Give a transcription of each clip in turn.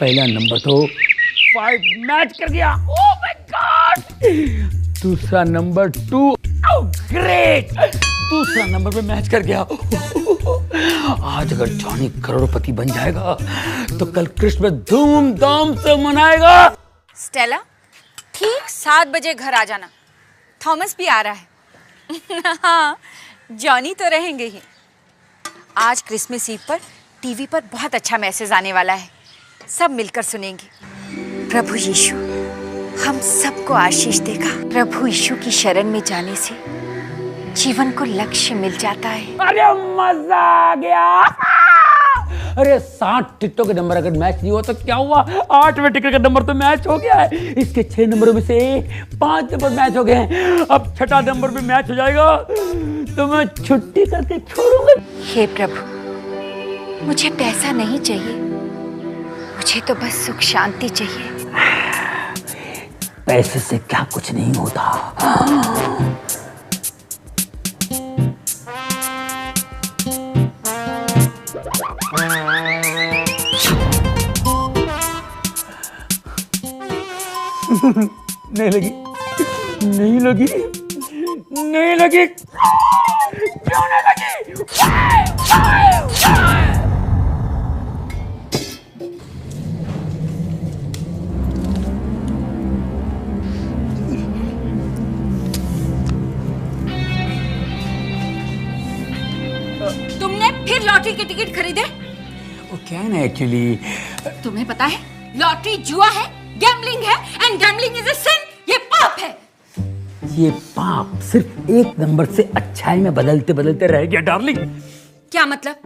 पहला नंबर तो 5 मैच कर गया, ओह माय गॉड। दूसरा नंबर 2, ओह ग्रेट, दूसरा नंबर पे मैच कर गया। आज अगर जॉनी करोड़पति बन जाएगा तो कल क्रिसमस धूमधाम से मनाएगा। स्टेला, ठीक 7 बजे घर आ जाना, थॉमस भी आ रहा है। हाँ, जॉनी तो रहेंगे ही। आज क्रिसमस ईव पर टीवी पर बहुत अच्छा मैसेज आने वाला है, सब मिलकर सुनेंगे। प्रभु यीशु हम सबको आशीष देगा। प्रभु यीशु की शरण में जाने से जीवन को लक्ष्य मिल जाता है। अरे मजा आ गया। अरे 60 टिकटों के नंबर अगर मैच नहीं हुआ तो क्या हुआ, 8वें टिकट का नंबर तो मैच हो गया है। इसके 6 नंबरों में से 5 नंबर मैच हो गए हैं। अब 6ठा नंबर भी मैच हो जाएगा तो मैं छुट्टी करके छोड़ूंगा। हे प्रभु, मुझे पैसा नहीं चाहिए, मुझे तो बस सुख शांति चाहिए। पैसे से क्या कुछ नहीं होता। नहीं लगी, नहीं लगी, नहीं लगी, क्यों नहीं लगी? तुमने फिर लॉटरी के टिकट खरीदे? वो क्या है ना, एक्चुअली तुम्हें पता है लॉटरी जुआ है, गैम्बलिंग है, एंड गैम्बलिंग इज अ सिन, ये पाप है। ये पाप सिर्फ एक नंबर से अच्छाई में बदलते बदलते रह गया डार्लिंग। क्या मतलब?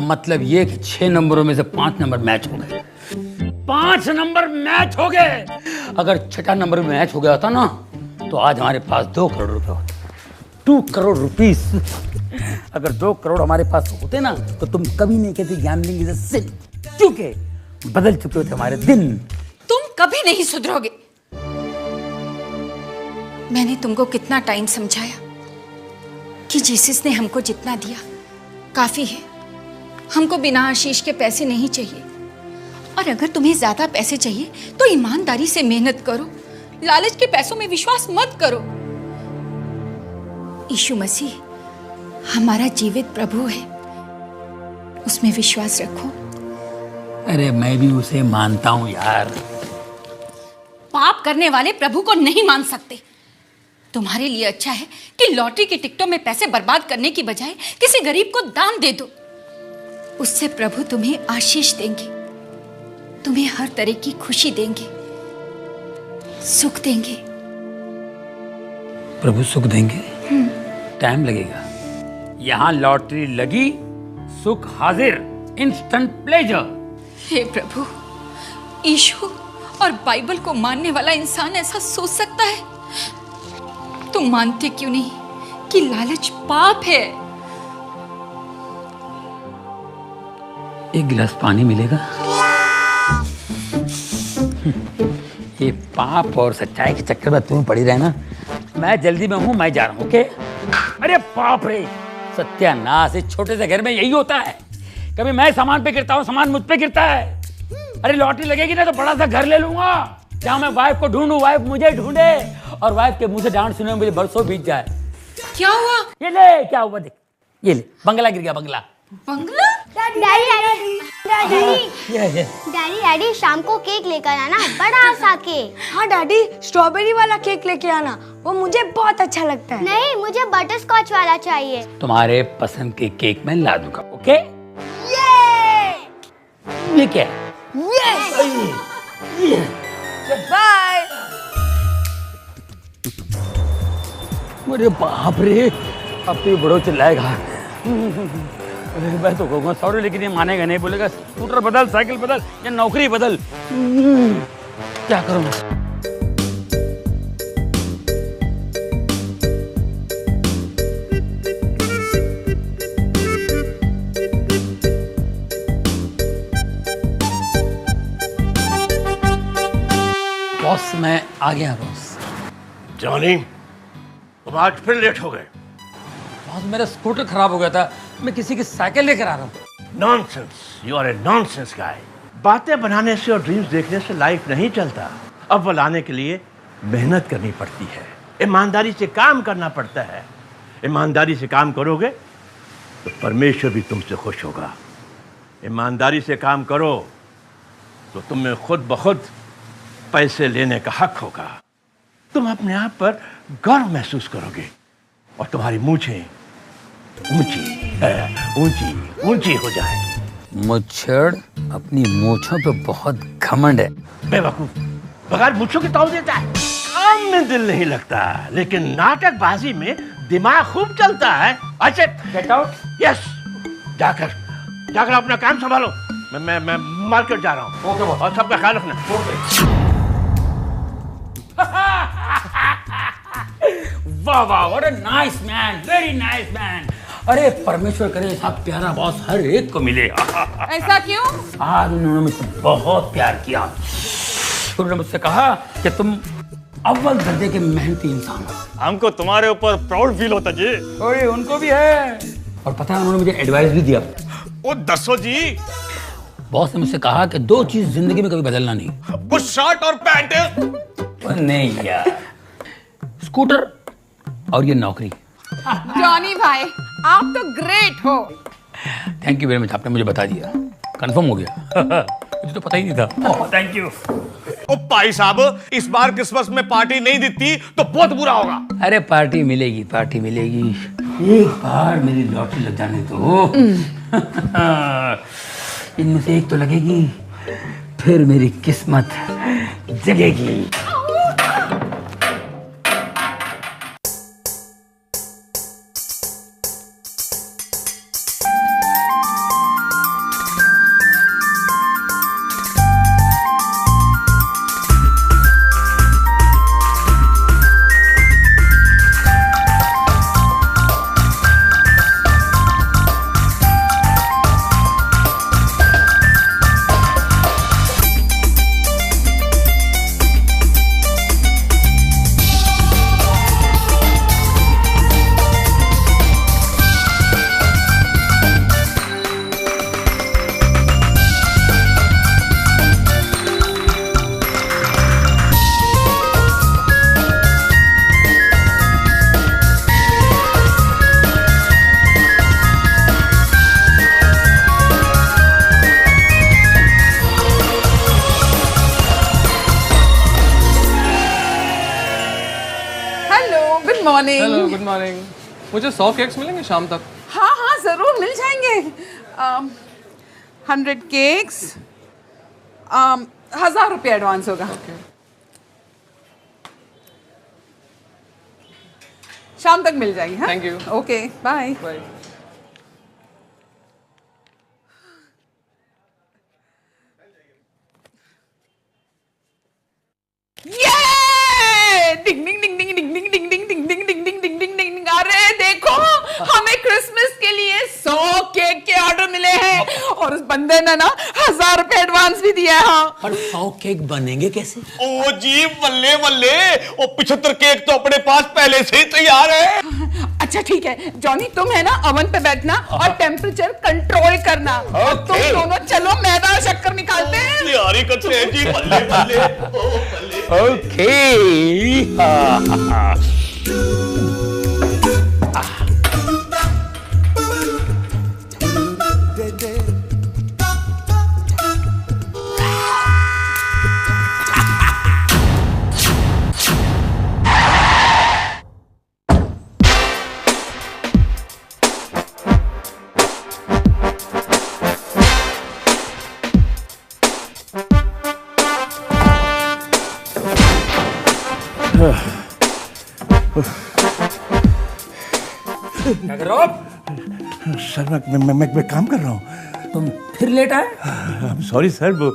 मतलब ये कि 6 नंबरों में से 5 नंबर मैच हो गए। 5 नंबर मैच हो गए। अगर 6ठा नंबर में मैच हो गया होता ना तो आज हमारे पास 2 करोड़ रुपए होते। 2 करोड़ रुपीस। अगर 2 करोड़ हमारे पास होते ना तो तुम कभी नहीं कहती गैम्बलिंग इज अ सिन, क्योंकि बदल चुके होते हमारे दिन। तुम कभी नहीं सुधरोगे। मैंने तुमको कितना टाइम समझाया कि जीसस ने हमको जितना दिया काफी है, हमको बिना आशीष के पैसे नहीं चाहिए। और अगर तुम्हें ज्यादा पैसे चाहिए तो ईमानदारी से मेहनत करो, लालच के पैसों में विश्वास मत करो। यीशु मसीह हमारा जीवित प्रभु है, उसमें विश्वास रखो। अरे मैं भी उसे मानता हूं यार। पाप करने वाले प्रभु को नहीं मान सकते। तुम्हारे लिए अच्छा है कि लॉटरी की टिकटों में पैसे बर्बाद करने की बजाय किसी गरीब को दान दे दो। उससे प्रभु तुम्हें आशीष देंगे, तुम्हें हर तरह की खुशी देंगे, सुख देंगे। प्रभु सुख देंगे? टाइम लगेगा। यहाँ लॉटरी लगी, सुख हाजिर, इंस्टेंट प्लेजर। हे प्रभु, यीशु और बाइबल को मानने वाला इंसान ऐसा सोच सकता है? तुम मानते क्यों नहीं कि लालच पाप है? एक गिलास पानी मिलेगा? ये पाप और सच्चाई के चक्कर में तुम पड़ी रहना। मैं जल्दी में हूँ, मैं जा रहा हूँ। ओके? अरे बाप रे, सत्यानाश, इस छोटे से घर में यही होता है। कभी मैं सामान पे गिरता हूँ, सामान मुझ पे गिरता है। अरे लॉटरी लगेगी ना तो बड़ा सा घर ले लूंगा जहाँ मैं वाइफ को ढूंढूं, वाइफ मुझे ढूंढे और वाइफ के मुंह से डांट सुने मुझे बरसों बीत जाए। क्या हुआ? ये ले, क्या हुआ देख, ये ले, बंगला गिर गया, बंगला। बंगला? डैडी शाम को केक लेकर आना, बड़ा सा केक। हाँ डैडी, स्ट्रॉबेरी वाला केक लेके आना, वो मुझे बहुत अच्छा लगता है। नहीं, मुझे बटर स्कॉच वाला चाहिए। तुम्हारे पसंद के केक मैं ला दूंगा। ओके? ये क्या है? बाय। अरे बाप रे, अब तो ये बड़ो चिल्लाएगा। मैं तो कहूँगा सॉरी, लेकिन ये मानेगा नहीं, बोलेगा स्कूटर बदल, साइकिल बदल या नौकरी बदल। क्या करूँ? बॉस, मैं आ गया बॉस। जॉनी, तुम आज फिर लेट हो गए। बॉस, मेरा स्कूटर खराब हो गया था, मैं किसी की साइकिल लेकर आ रहा हूँ। Nonsense, you are a nonsense guy. बातें बनाने से और ड्रीम्स देखने से लाइफ नहीं चलता। अव्वल आने के लिए मेहनत करनी पड़ती है, ईमानदारी से काम करना पड़ता है। ईमानदारी से काम करोगे तो परमेश्वर भी तुमसे खुश होगा। ईमानदारी से काम करो तो तुम्हें खुद ब खुद पैसे लेने का हक होगा। तुम अपने आप पर गर्व महसूस करोगे और तुम्हारी मूंछें ऊंची ऊंची हो जाएगी। मुच्छड़ अपनी मूंछों पे बहुत घमंड है। बेवकूफ, बगैर मूंछों के ताव देता है। काम में दिल नहीं लगता, लेकिन नाटकबाजी में दिमाग खूब चलता है। अच्छा, गेट आउट। यस, जाकर अपना काम संभालो। मैं मार्केट जा रहा हूँ। ओके बॉस, और सबका ख्याल रखना। वाह वाह, what a nice man, very nice man. अरे परमेश्वर करे ऐसा प्यारा बॉस हर एक को मिले। ऐसा क्यों? आज उन्होंने मुझसे बहुत प्यार किया। उन्होंने मुझसे कहा कि तुम अव्वल दर्जे के मेहनती इंसान हो। हमको तुम्हारे ऊपर प्राउड फील होता जी। अरे उनको भी है। और पता है उन्होंने मुझे एडवाइस भी दिया। ओ दसो जी। बॉस ने मुझसे कहा कि दो चीज जिंदगी में कभी बदलना नहीं। वो शर्ट और पैंट है। नहीं यार, स्कूटर और ये नौकरी। जॉनी भाई, आप तो ग्रेट हो। थैंक यू वेरी मच, आपने मुझे बता दिया, कंफर्म हो गया। मुझे तो पता ही नहीं था। Thank you. ओ भाई साहब, इस बार क्रिसमस में पार्टी नहीं देती तो बहुत बुरा होगा। अरे पार्टी मिलेगी, पार्टी मिलेगी। एक बार मेरी लॉटरी लग जाने दो। इनमें से एक तो लगेगी, फिर मेरी किस्मत जगेगी। मॉर्निंग। Hello, good morning. मुझे 100 केक्स मिलेंगे शाम तक? हाँ हाँ जरूर मिल जाएंगे। 100 केक्स, 1000 रुपये एडवांस होगा। शाम तक मिल जाएगी। हाँ, thank you. Okay, bye bye. Ding ding ding ding ding ding ding ding ding ding ding ding ding ding ding. अरे देखो, हमें क्रिसमस के लिए 100 केक के ऑर्डर मिले हैं और उस बंदे ने ना 1000 रुपए एडवांस भी दिया है। हाँ, और 100 केक बनेंगे कैसे? ओ जी, बल्ले बल्ले, ओ 75 केक तो अपने पास पहले से ही तैयार है। अच्छा ठीक है जॉनी, तुम है ना ओवन पे बैठना और टेम्परेचर कंट्रोल करना। और तुम दोनों चलो मैदा और शक्कर निकालते हैं। तैयारी करते हैं जी, बल्ले बल्ले। ओ बल्ले। ओके। क्या कर रहे हो? सर मैं काम कर रहा हूँ। तुम फिर लेट आए? सॉरी सर, वो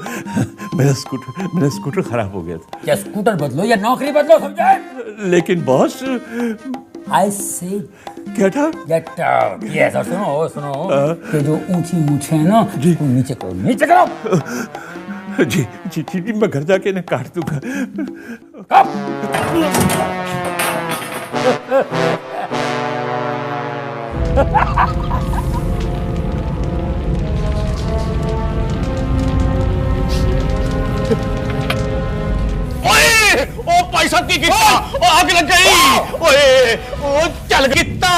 मेरा स्कूटर खराब हो गया था। या स्कूटर बदलो या नौकरी बदलो, समझे? लेकिन बॉस, आई से क्या था? Get out. यस, और सुनो कि जो ऊंची मूछें है ना, उसको नीचे करो, नीचे करो। जी जी जी, मैं घर जाके ना काट दूंगा। भाई साहब की कितना आग लग गई। ओए ओ चल कितना।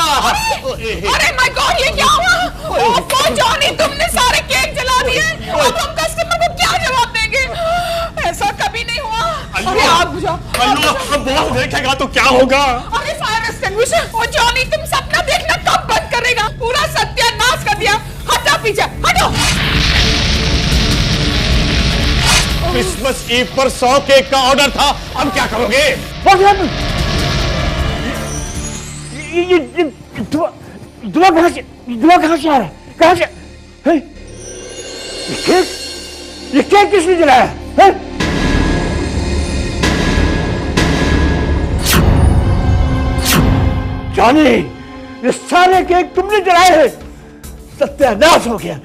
अरे माय गॉड, ये क्या हुआ? ओह जॉनी, तुमने सारे केक जला दिए। अब हम कस्टमर को क्या जवाब देंगे? ऐसा कभी नहीं हुआ। अरे आग बुझाओ। अब बॉस देखेगा तो क्या होगा? अरे फायर एक्सटिंग्विशर। ओ जॉनी, तुम सपना देखना कब बंद करेगा? पूरा सत्यानाश कर दिया। हटो पीछे, हटो। क्रिसमस ईव पर 100 केक का ऑर्डर था, अब क्या करोगे? ये धुआं कहाँ से आ रहा है? कहाँ से? है? ये केक किसने जलाया है? जॉनी, ये सारे केक तुमने जलाए हैं। सत्यानाश हो गया।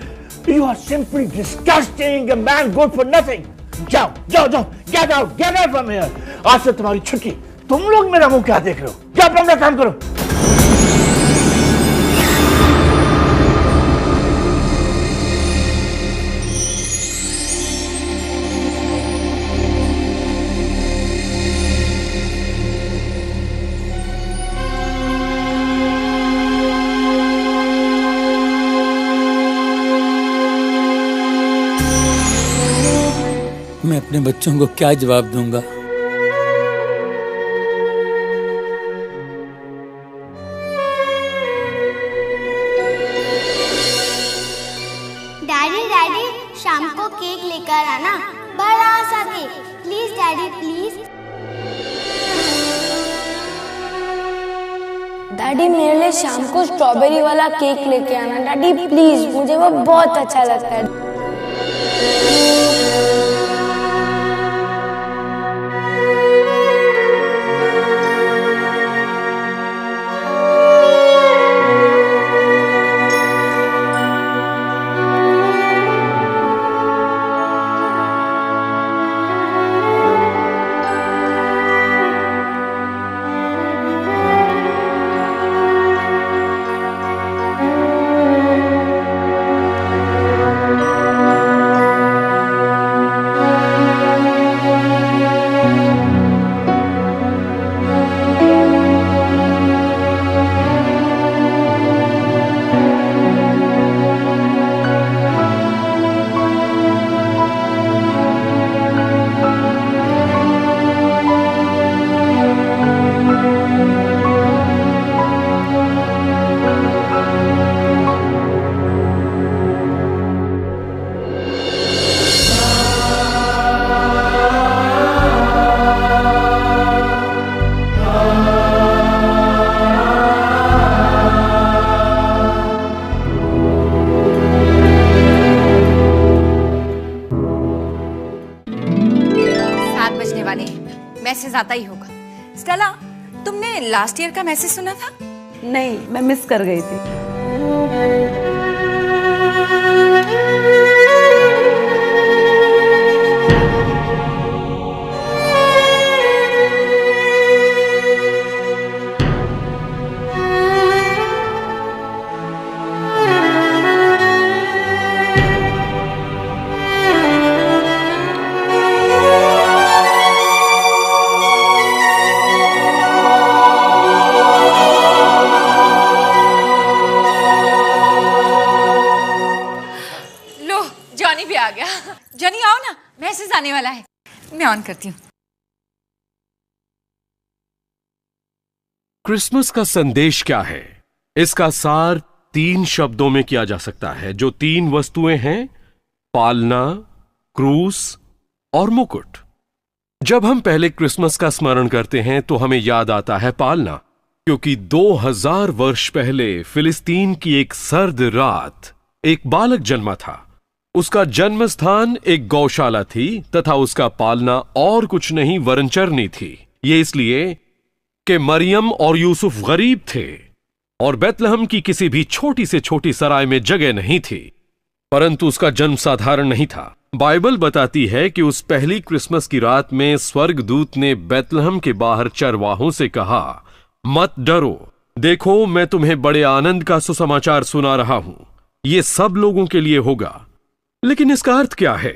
You are simply disgusting, a man good for nothing. जाओ, get out from here. आज से तुम्हारी छुट्टी। तुम लोग मेरा मुंह क्या देख रहे हो? क्या अपना काम करो। मैं अपने बच्चों को क्या जवाब दूंगा? डैडी शाम को केक लेकर आना, बड़ा सा cake. Please daddy, please. Daddy मेरे लिए शाम को स्ट्रॉबेरी वाला केक लेके आना डैडी प्लीज, मुझे वो बहुत अच्छा लगता है। मैसेज आता ही होगा। स्टेला, तुमने लास्ट ईयर का मैसेज सुना था? नहीं, मैं मिस कर गई थी। जॉनी आओ ना, मैसेज आने वाला है। मैं ऑन करती हूँ। क्रिसमस का संदेश क्या है? इसका सार 3 शब्दों में किया जा सकता है। जो 3 वस्तुएं हैं, पालना, क्रूस और मुकुट। जब हम पहले क्रिसमस का स्मरण करते हैं तो हमें याद आता है पालना, क्योंकि 2000 वर्ष पहले फिलिस्तीन की एक सर्द रात एक बालक जन्मा था। उसका जन्म स्थान एक गौशाला थी तथा उसका पालना और कुछ नहीं वरन चरनी थी। ये इसलिए कि मरियम और यूसुफ गरीब थे और बेतलहम की किसी भी छोटी से छोटी सराय में जगह नहीं थी। परंतु उसका जन्म साधारण नहीं था। बाइबल बताती है कि उस पहली क्रिसमस की रात में स्वर्गदूत ने बेतलहम के बाहर चरवाहों से कहा, मत डरो, देखो मैं तुम्हें बड़े आनंद का सुसमाचार सुना रहा हूं। ये सब लोगों के लिए होगा। लेकिन इसका अर्थ क्या है?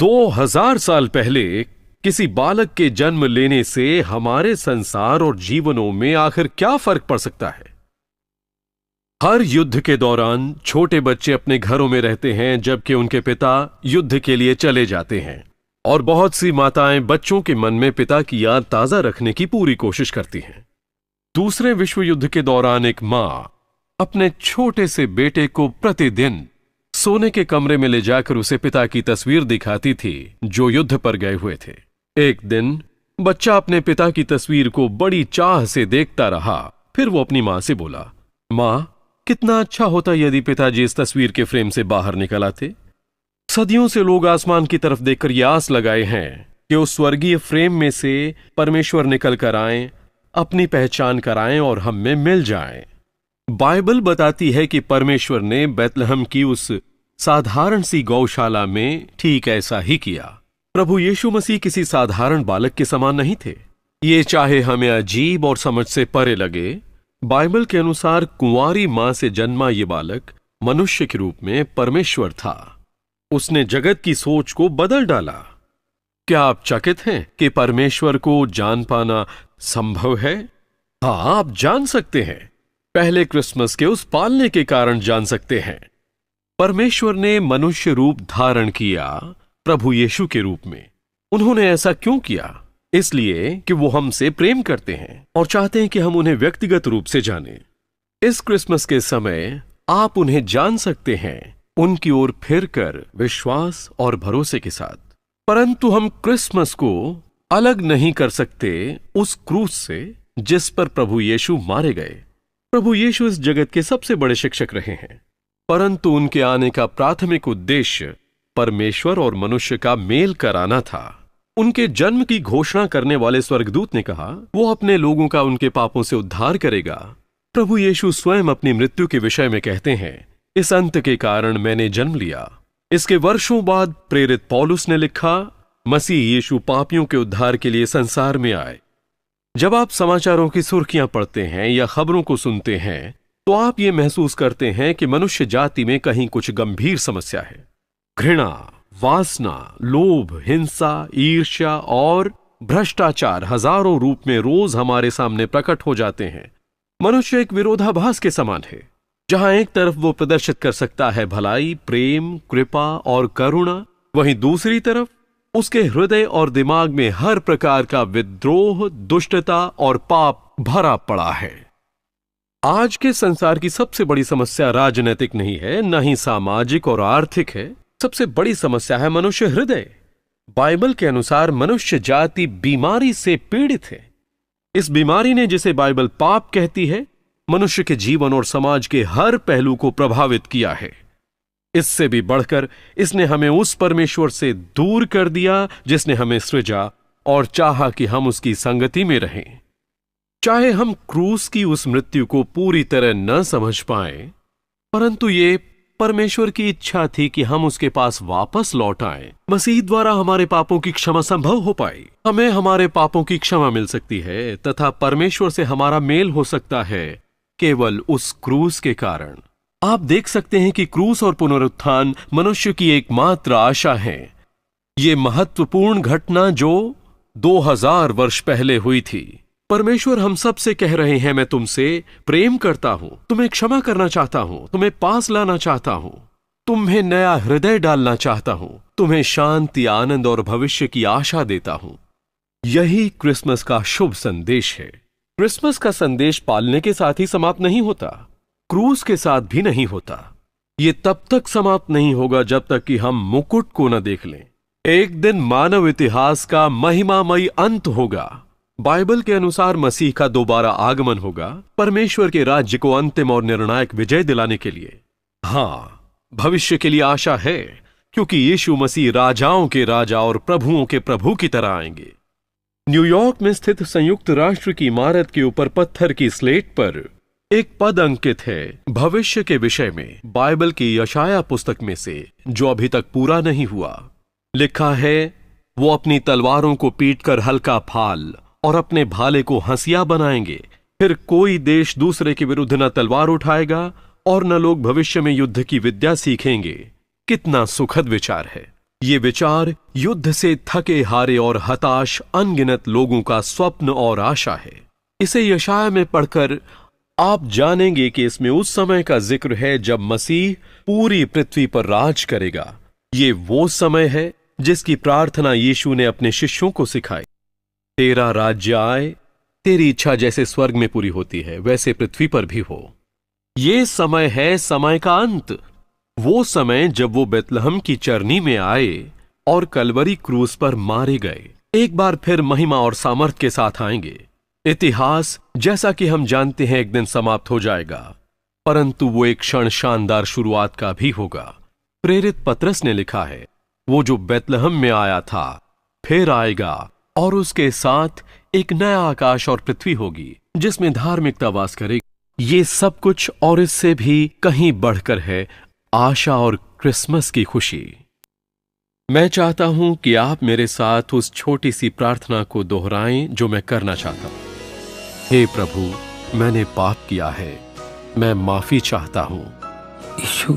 2000 साल पहले किसी बालक के जन्म लेने से हमारे संसार और जीवनों में आखिर क्या फर्क पड़ सकता है? हर युद्ध के दौरान छोटे बच्चे अपने घरों में रहते हैं, जबकि उनके पिता युद्ध के लिए चले जाते हैं। और बहुत सी माताएं बच्चों के मन में पिता की याद ताजा रखने की पूरी कोशिश करती हैं। दूसरे विश्व युद्ध के दौरान एक मां अपने छोटे से बेटे को प्रतिदिन सोने के कमरे में ले जाकर उसे पिता की तस्वीर दिखाती थी जो युद्ध पर गए हुए थे। एक दिन बच्चा अपने पिता की तस्वीर को बड़ी चाह से देखता रहा। फिर वो अपनी मां से बोला, मां, कितना अच्छा होता यदि पिताजी इस तस्वीर के फ्रेम से बाहर निकल आते। सदियों से लोग आसमान की तरफ देखकर यह आस लगाए हैं कि उस स्वर्गीय फ्रेम में से परमेश्वर निकल कर आएं, अपनी पहचान कराएं और हम में मिल जाएं। बाइबल बताती है कि परमेश्वर ने बैतलहम की उस साधारण सी गौशाला में ठीक ऐसा ही किया। प्रभु यीशु मसीह किसी साधारण बालक के समान नहीं थे। ये चाहे हमें अजीब और समझ से परे लगे, बाइबल के अनुसार कुंवारी मां से जन्मा ये बालक मनुष्य के रूप में परमेश्वर था। उसने जगत की सोच को बदल डाला। क्या आप चकित हैं कि परमेश्वर को जान पाना संभव है? हाँ, आप जान सकते हैं। पहले क्रिसमस के उस पालने के कारण जान सकते हैं। परमेश्वर ने मनुष्य रूप धारण किया प्रभु यीशु के रूप में। उन्होंने ऐसा क्यों किया? इसलिए कि वो हमसे प्रेम करते हैं और चाहते हैं कि हम उन्हें व्यक्तिगत रूप से जानें। इस क्रिसमस के समय आप उन्हें जान सकते हैं, उनकी ओर फिरकर विश्वास और भरोसे के साथ। परंतु हम क्रिसमस को अलग नहीं कर सकते उस क्रूस से जिस पर प्रभु यीशु मारे गए। प्रभु यीशु इस जगत के सबसे बड़े शिक्षक रहे हैं, परंतु उनके आने का प्राथमिक उद्देश्य परमेश्वर और मनुष्य का मेल कराना था। उनके जन्म की घोषणा करने वाले स्वर्गदूत ने कहा वो अपने लोगों का उनके पापों से उद्धार करेगा। प्रभु यीशु स्वयं अपनी मृत्यु के विषय में कहते हैं, इस अंत के कारण मैंने जन्म लिया। इसके वर्षों बाद प्रेरित पौलुस ने लिखा, मसीह यीशु पापियों के उद्धार के लिए संसार में आए। जब आप समाचारों की सुर्खियां पढ़ते हैं या खबरों को सुनते हैं तो आप ये महसूस करते हैं कि मनुष्य जाति में कहीं कुछ गंभीर समस्या है। घृणा, वासना, लोभ, हिंसा, ईर्ष्या और भ्रष्टाचार हजारों रूप में रोज हमारे सामने प्रकट हो जाते हैं। मनुष्य एक विरोधाभास के समान है, जहां एक तरफ वो प्रदर्शित कर सकता है भलाई, प्रेम, कृपा और करुणा, वहीं दूसरी तरफ उसके हृदय और दिमाग में हर प्रकार का विद्रोह, दुष्टता और पाप भरा पड़ा है। आज के संसार की सबसे बड़ी समस्या राजनीतिक नहीं है, न ही सामाजिक और आर्थिक है। सबसे बड़ी समस्या है मनुष्य हृदय। बाइबल के अनुसार मनुष्य जाति बीमारी से पीड़ित है। इस बीमारी ने, जिसे बाइबल पाप कहती है, मनुष्य के जीवन और समाज के हर पहलू को प्रभावित किया है। इससे भी बढ़कर इसने हमें उस परमेश्वर से दूर कर दिया जिसने हमें सृजा और चाहा कि हम उसकी संगति में रहें। चाहे हम क्रूस की उस मृत्यु को पूरी तरह न समझ पाए, परंतु ये परमेश्वर की इच्छा थी कि हम उसके पास वापस लौट आएं। मसीह द्वारा हमारे पापों की क्षमा संभव हो पाई। हमें हमारे पापों की क्षमा मिल सकती है तथा परमेश्वर से हमारा मेल हो सकता है केवल उस क्रूस के कारण। आप देख सकते हैं कि क्रूस और पुनरुत्थान मनुष्य की एकमात्र आशा है। ये महत्वपूर्ण घटना जो 2000 वर्ष पहले हुई थी। परमेश्वर हम सब से कह रहे हैं, मैं तुमसे प्रेम करता हूं, तुम्हें क्षमा करना चाहता हूं, तुम्हें पास लाना चाहता हूं, तुम्हें नया हृदय डालना चाहता हूं, तुम्हें शांति, आनंद और भविष्य की आशा देता हूं। यही क्रिसमस का शुभ संदेश है। क्रिसमस का संदेश पालने के साथ ही समाप्त नहीं होता, क्रूस के साथ भी नहीं होता। ये तब तक समाप्त नहीं होगा जब तक कि हम मुकुट को न देख लें। एक दिन मानव इतिहास का महिमामयी अंत होगा। बाइबल के अनुसार मसीह का दोबारा आगमन होगा, परमेश्वर के राज्य को अंतिम और निर्णायक विजय दिलाने के लिए। हाँ, भविष्य के लिए आशा है, क्योंकि यीशु मसीह राजाओं के राजा और प्रभुओं के प्रभु की तरह आएंगे। न्यूयॉर्क में स्थित संयुक्त राष्ट्र की इमारत के ऊपर पत्थर की स्लेट पर एक पद अंकित है भविष्य के विषय में, बाइबल की यशाया पुस्तक में से, जो अभी तक पूरा नहीं हुआ। लिखा है, वो अपनी तलवारों को पीटकर हल्का फाल और अपने भाले को हंसिया बनाएंगे। फिर कोई देश दूसरे के विरुद्ध न तलवार उठाएगा और न लोग भविष्य में युद्ध की विद्या सीखेंगे। कितना सुखद विचार है। ये विचार युद्ध से थके हारे और हताश अनगिनत लोगों का स्वप्न और आशा है। इसे यशाया में पढ़कर आप जानेंगे कि इसमें उस समय का जिक्र है जब मसीह पूरी पृथ्वी पर राज करेगा। ये वो समय है जिसकी प्रार्थना यीशु ने अपने शिष्यों को सिखाई। तेरा राज्य आए, तेरी इच्छा जैसे स्वर्ग में पूरी होती है वैसे पृथ्वी पर भी हो। ये समय है समय का अंत, वो समय जब वो बेतलहम की चरनी में आए और कलवरी क्रूस पर मारे गए। एक बार फिर महिमा और सामर्थ के साथ आएंगे। इतिहास जैसा कि हम जानते हैं एक दिन समाप्त हो जाएगा, परंतु वो एक क्षण शानदार शुरुआत का भी होगा। प्रेरित पतरस ने लिखा है, वो जो बेतलहम में आया था फिर आएगा और उसके साथ एक नया आकाश और पृथ्वी होगी जिसमें धार्मिकता वास करेगी। ये सब कुछ और इससे भी कहीं बढ़कर है आशा और क्रिसमस की खुशी। मैं चाहता हूं कि आप मेरे साथ उस छोटी सी प्रार्थना को दोहराएं जो मैं करना चाहता हूं। हे प्रभु, मैंने पाप किया है, मैं माफी चाहता हूं। यीशु,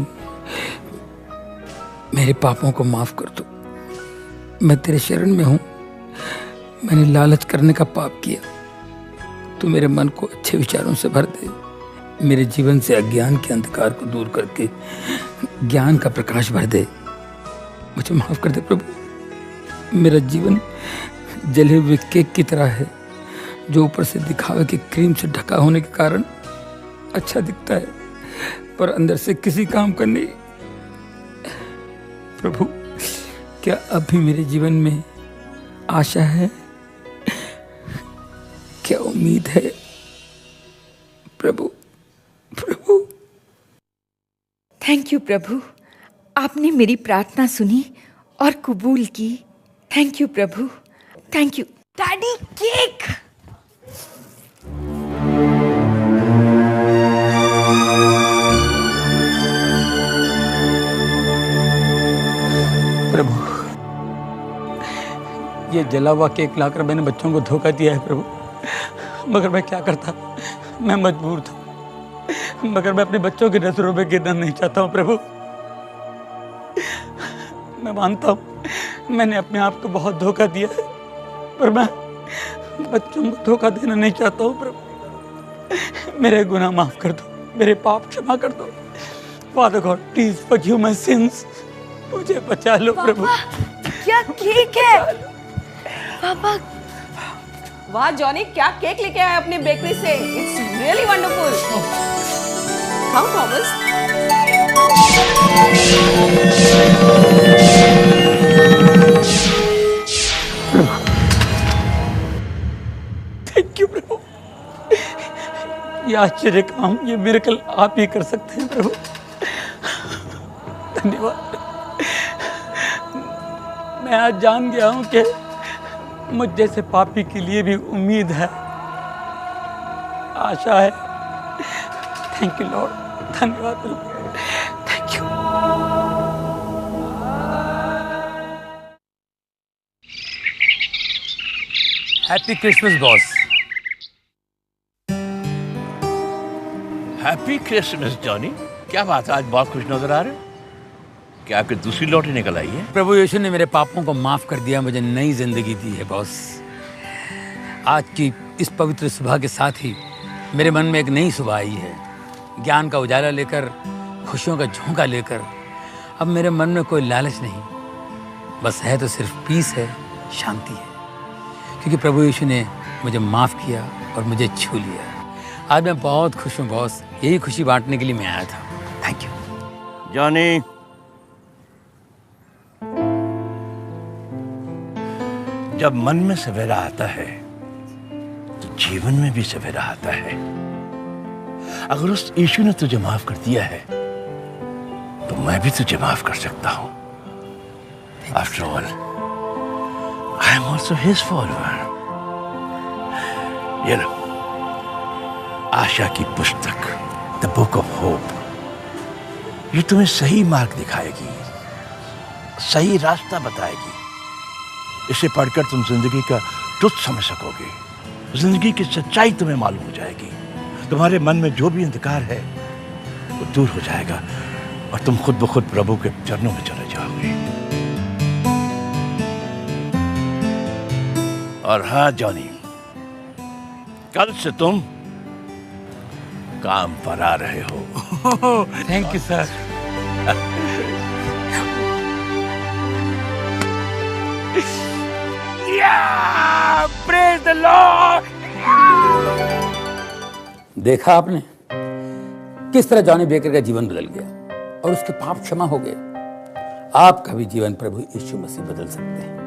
मेरे पापों को माफ कर दो। मैं तेरे शरण में हूं। मैंने लालच करने का पाप किया। तू मेरे मन को अच्छे विचारों से भर दे। मेरे जीवन से अज्ञान के अंधकार को दूर करके ज्ञान का प्रकाश भर दे। मुझे माफ कर दे प्रभु। मेरा जीवन जले हुए केक की तरह है जो ऊपर से दिखावे की क्रीम से ढका होने के कारण अच्छा दिखता है पर अंदर से किसी काम का नहीं। प्रभु, क्या अब भी मेरे जीवन में आशा है? क्या उम्मीद है? प्रभु, प्रभु। थैंक यू प्रभु, आपने मेरी प्रार्थना सुनी और कबूल की। थैंक यू प्रभु, थैंक यू। Daddy, cake. प्रभु, ये जला हुआ केक लाकर मैंने बच्चों को धोखा दिया है प्रभु। मगर मैं क्या करता, मैं मजबूर था। मगर मैं अपने बच्चों की नजरों में गिरना नहीं चाहता हूँ प्रभु। मैं मानता हूँ मैंने अपने आप को बहुत धोखा दिया है, पर मैं बच्चों को धोखा देना नहीं चाहता हूँ प्रभु। मेरे गुनाह माफ कर दो, मेरे पाप क्षमा कर दो। Father God, please forgive my since. मुझे बचा लो प्रभु। क्या केक है पापा? वाह जॉनी, क्या केक लेके आया अपनी बेकरी से। It's really wonderful. खाओ थॉमस। थैंक यू प्रभु। ये आश्चर्य काम, ये मिरेकल आप ही कर सकते हैं प्रभु। धन्यवाद। मैं आज जान गया हूं कि मुझ जैसे पापी के लिए भी उम्मीद है, आशा है। Thank you lord. धन्यवाद प्रभु। Thank you. Happy Christmas boss. Happy Christmas Johnny. क्या बात है, आज बहुत खुश नजर आ रहे हो। क्या आपकी दूसरी लॉटरी निकल आई है? प्रभु यीशु ने मेरे पापों को माफ कर दिया, मुझे नई जिंदगी दी है बॉस। आज की इस पवित्र सुबह के साथ ही मेरे मन में एक नई सुबह आई है, ज्ञान का उजाला लेकर, खुशियों का झोंका लेकर। अब मेरे मन में कोई लालच नहीं, बस है तो सिर्फ पीस है, शांति है, क्योंकि प्रभु यीशु ने मुझे माफ किया और मुझे छू लिया। आज मैं बहुत खुश हूँ बॉस। यही खुशी बांटने के लिए मैं आया था। Thank you Johnny. जब मन में सवेरा आता है तो जीवन में भी सवेरा आता है। अगर उस यीशु ने तुझे माफ कर दिया है तो मैं भी तुझे माफ कर सकता हूं। After all I am also his follower. ये लो, आशा की पुस्तक, द बुक ऑफ होप। ये तुम्हें सही मार्ग दिखाएगी, सही रास्ता बताएगी। इसे पढ़कर तुम जिंदगी का ट्रुथ समझ सकोगे। जिंदगी की सच्चाई तुम्हें मालूम हो जाएगी। तुम्हारे मन में जो भी अंधकार है वो दूर हो जाएगा और तुम खुद ब खुद प्रभु के चरणों में चले जाओगे। और हाँ जॉनी, कल से तुम काम पर आ रहे हो। Thank you sir. Praise the Lord. देखा आपने किस तरह जॉनी बेकर का जीवन बदल गया और उसके पाप क्षमा हो गए। आपका भी जीवन प्रभु यीशु मसीह बदल सकते हैं।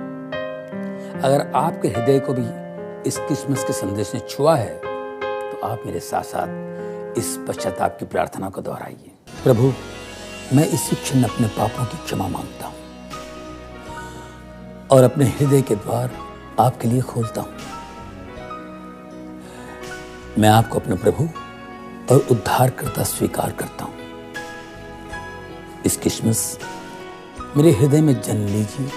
अगर आपके हृदय को भी इस क्रिसमस के संदेश ने छुआ है तो आप मेरे साथ साथ इस पश्चाताप की प्रार्थना को दोहराइए। प्रभु, मैं इसी क्षण अपने पापों की क्षमा मांगता हूँ और अपने हृदय के द्वार आपके लिए खोलता हूँ। मैं आपको अपने प्रभु और उद्धारकर्ता स्वीकार करता हूँ। इस क्रिसमस मेरे हृदय में जन्म लीजिए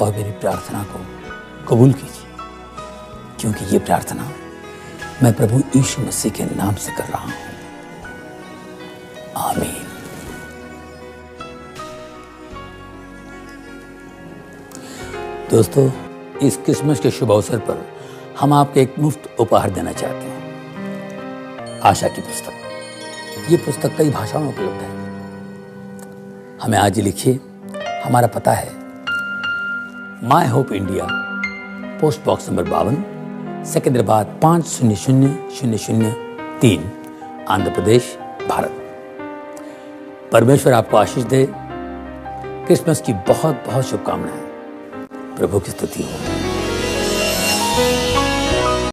और मेरी प्रार्थना को कबूल कीजिए, क्योंकि ये प्रार्थना मैं प्रभु यीशु मसीह के नाम से कर रहा हूँ। आमीन। दोस्तों, इस क्रिसमस के शुभ अवसर पर हम आपको एक मुफ्त उपहार देना चाहते हैं, आशा की पुस्तक। ये पुस्तक कई भाषाओं में उपलब्ध है। हमें आज ही लिखिए। हमारा पता है My Hope India, post box number 52, Secunderabad 500003, Andhra Pradesh, Bharat. परमेश्वर आपको आशीष दे। क्रिसमस की बहुत बहुत शुभकामनाएं। प्रभु की स्तुति हो।